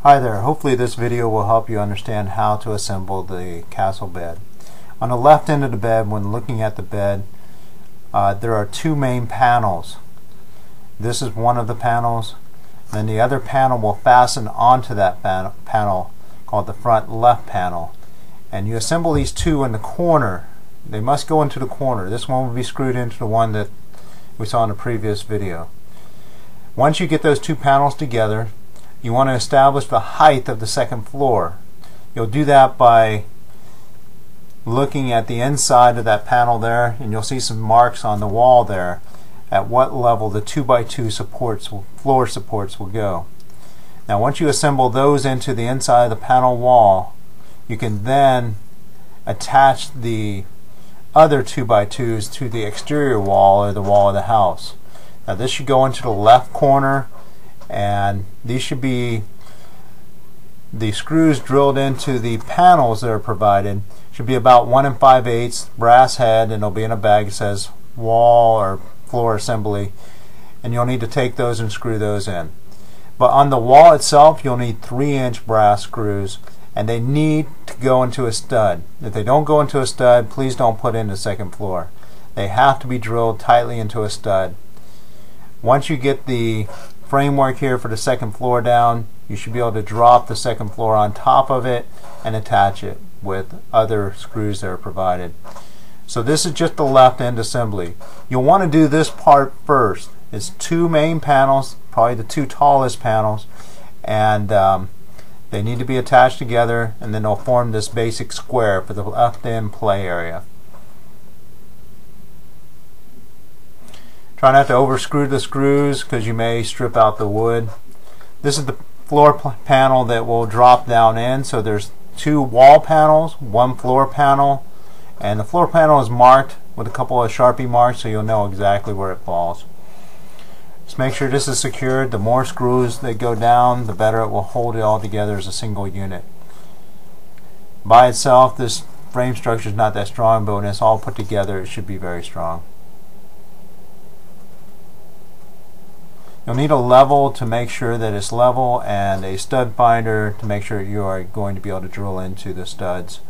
Hi there, hopefully this video will help you understand how to assemble the castle bed. On the left end of the bed, when looking at the bed, there are two main panels. This is one of the panels, then the other panel will fasten onto that panel called the front left panel. And you assemble these two in the corner. They must go into the corner. This one will be screwed into the one that we saw in the previous video. Once you get those two panels together, you want to establish the height of the second floor. You'll do that by looking at the inside of that panel there, and you'll see some marks on the wall there at what level the 2x2 floor supports will go. Now once you assemble those into the inside of the panel wall, you can then attach the other 2x2s to the exterior wall or the wall of the house. Now this should go into the left corner, and these should be the screws drilled into the panels that are provided. Should be about 1 5/8 brass head, and it'll be in a bag that says wall or floor assembly, and you'll need to take those and screw those in. But on the wall itself you'll need 3-inch brass screws, and they need to go into a stud. If they don't go into a stud, please don't put in the second floor. They have to be drilled tightly into a stud. Once you get the framework here for the second floor down, you should be able to drop the second floor on top of it and attach it with other screws that are provided. So this is just the left end assembly. You'll want to do this part first. It's two main panels, probably the two tallest panels, and they need to be attached together, and then they'll form this basic square for the left end play area. Try not to overscrew the screws because you may strip out the wood. This is the floor panel that will drop down in. So there's two wall panels, one floor panel, and the floor panel is marked with a couple of Sharpie marks so you'll know exactly where it falls. Just make sure this is secured. The more screws that go down, the better it will hold it all together as a single unit. By itself, this frame structure is not that strong, but when it's all put together it should be very strong. You'll need a level to make sure that it's level, and a stud finder to make sure you are going to be able to drill into the studs.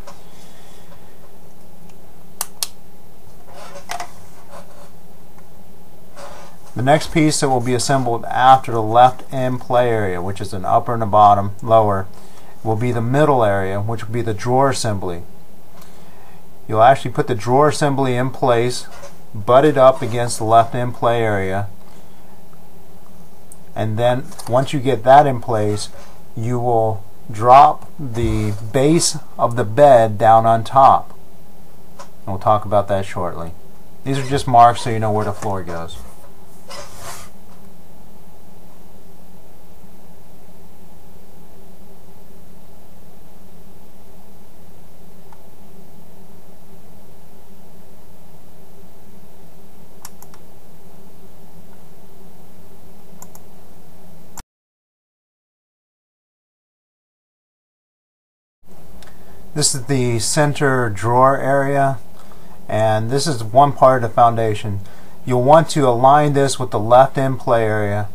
The next piece that will be assembled after the left end play area, which is an upper and a bottom, lower, will be the middle area, which will be the drawer assembly. You'll actually put the drawer assembly in place, butted up against the left end play area, and then once you get that in place, you will drop the base of the bed down on top. And we'll talk about that shortly. These are just marks so you know where the floor goes. This is the center drawer area, and this is one part of the foundation. You'll want to align this with the left end play area.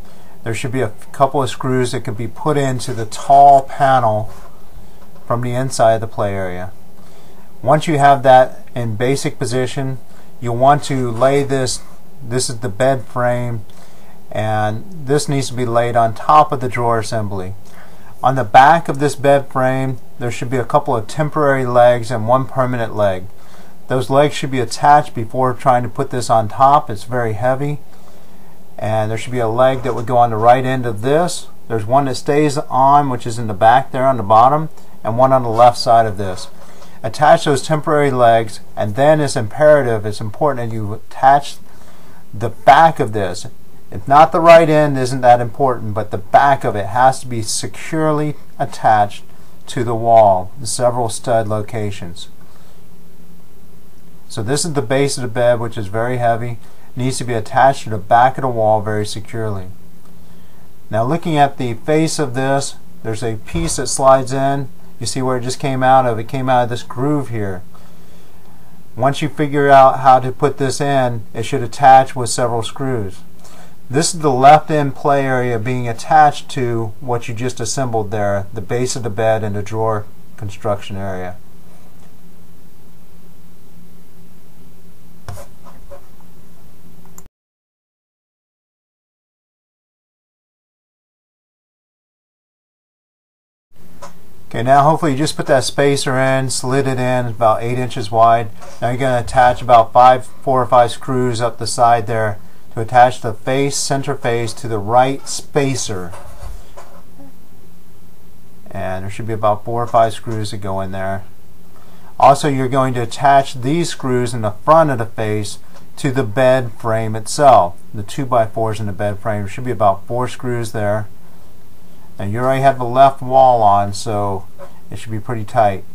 There should be a couple of screws that can be put into the tall panel from the inside of the play area. Once you have that in basic position, you'll want to lay this is the bed frame, and this needs to be laid on top of the drawer assembly. On the back of this bed frame there should be a couple of temporary legs and one permanent leg. Those legs should be attached before trying to put this on top. It's very heavy, and there should be a leg that would go on the right end of this. There's one that stays on, which is in the back there on the bottom, and one on the left side of this. Attach those temporary legs, and then it's important that you attach the back of this. If not the right end isn't that important, but the back of it has to be securely attached to the wall in several stud locations. So this is the base of the bed, which is very heavy. It needs to be attached to the back of the wall very securely. Now looking at the face of this, there's a piece that slides in. You see where it just came out of? It came out of this groove here. Once you figure out how to put this in, it should attach with several screws. This is the left end play area being attached to what you just assembled there, the base of the bed and the drawer construction area. Okay, now hopefully you just put that spacer in, slid it in, about 8 inches wide. Now you're going to attach about 4 or 5 screws up the side there to attach the center face to the right spacer. And there should be about 4 or 5 screws that go in there. Also, you're going to attach these screws in the front of the face to the bed frame itself. The 2x4s in the bed frame. There should be about 4 screws there. And you already have the left wall on, so it should be pretty tight.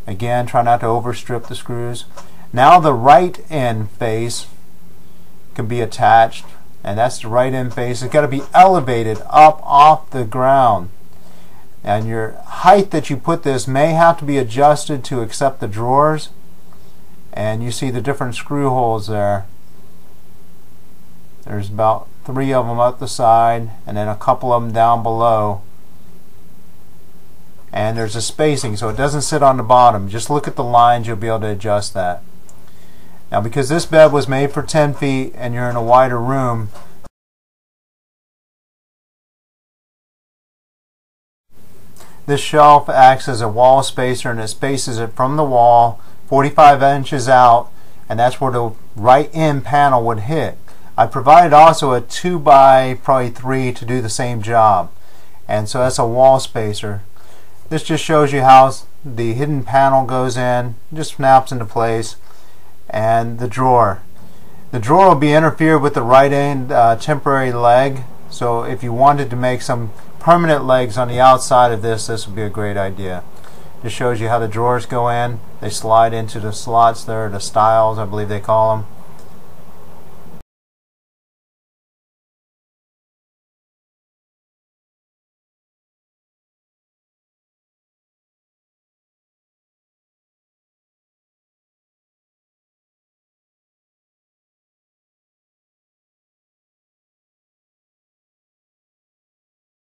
Again, try not to overstrip the screws. Now the right end face can be attached, and that's the right end face. It's got to be elevated up off the ground. And your height that you put this may have to be adjusted to accept the drawers. And you see the different screw holes there. There's about 3 of them up the side, and then a couple of them down below. And there's a spacing, so it doesn't sit on the bottom. Just look at the lines, you'll be able to adjust that. Now, because this bed was made for 10 feet and you're in a wider room, this shelf acts as a wall spacer, and it spaces it from the wall 45 inches out, and that's where the right end panel would hit. I provided also a 2x3 to do the same job, and so that's a wall spacer. This just shows you how the hidden panel goes in, just snaps into place, and the drawer. The drawer will be interfered with the right end temporary leg, so if you wanted to make some permanent legs on the outside of this, this would be a great idea. Just shows you how the drawers go in. They slide into the slots there, the stiles I believe they call them.